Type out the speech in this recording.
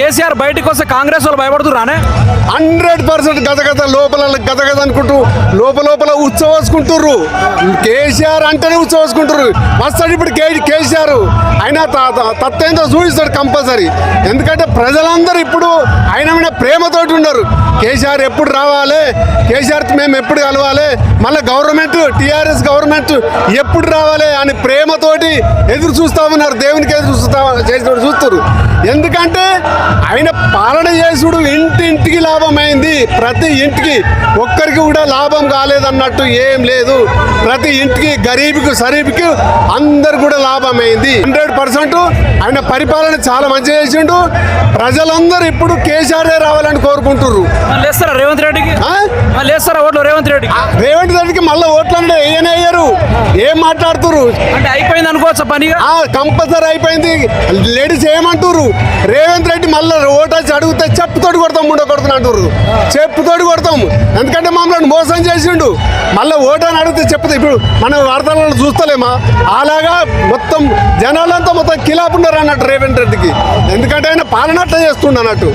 కేసీఆర్ బయటకు వస్తే కాంగ్రెస్ వాళ్ళు భయపడుతురానే? 100% గదగద లోపల గదగద అనుకుంటూ లోపల ఉత్సవేసుకుంటుర్రు. కేసీఆర్ అంటేనే ఉత్సవేసుకుంటుర్రు. వస్తాడు ఇప్పుడు కేసీఆర్, ఆయన తత్తేందో చూపిస్తాడు కంపల్సరీ. ఎందుకంటే ప్రజలందరూ ఇప్పుడు ఆయన మీద ప్రేమతోటి ఉన్నారు. కేసీఆర్ ఎప్పుడు రావాలి, కేసీఆర్ మేము ఎప్పుడు కలవాలి, మళ్ళీ గవర్నమెంట్ టీఆర్ఎస్ గవర్నమెంట్ ఎప్పుడు రావాలి అని ప్రేమతోటి ఎదురు చూస్తా ఉన్నారు. దేవునికి ఎదురు చూస్తారు. ఎందుకంటే ఆయన పాలన చేసుడు ఇంటింటికి లాభమైంది. ప్రతి ఇంటికి ఒక్కరికి కూడా లాభం కాలేదన్నట్టు ఏం లేదు. ప్రతి ఇంటికి గరీబుకి సరీబుకి అందరు కూడా లాభమైంది. 100% ఆయన పరిపాలన చాలా మంచిగా చేసిండు. ప్రజలందరూ ఇప్పుడు కేసీఆర్ రావాలని కోరుకుంటున్నారు. లేస్తారా రేవంత్ రెడ్డికి? లేస్తారా ఓట్లు రేవంత్ రెడ్డికి? రేవంత్ రెడ్డికి మళ్ళీ ఓట్లు అంటే వేయరు. ఏం మాట్లాడుతున్నారు అంటే అయిపోయింది అనుకోవచ్చా పని? కంపల్సరీ అయిపోయింది. లేడీస్ ఏమంటారు, రేవంత్ రెడ్డి మళ్ళీ ఓటేసి అడిగితే చెప్పుతోటి కొడతాం, ముండ కొడుతున్నా అంటారు. చెప్పుతోటి కొడతాం. ఎందుకంటే మమ్మల్ని మోసం చేసిండు. మళ్ళీ ఓటని అడిగితే చెప్తే ఇప్పుడు మనం వార్తలను చూస్తలేమా? అలాగా మొత్తం జనాలంతా మొత్తం కిలాపున్నారు అన్నట్టు రేవంత్ రెడ్డికి. ఎందుకంటే ఆయన పాలన అట్లా చేస్తుండ అన్నట్టు.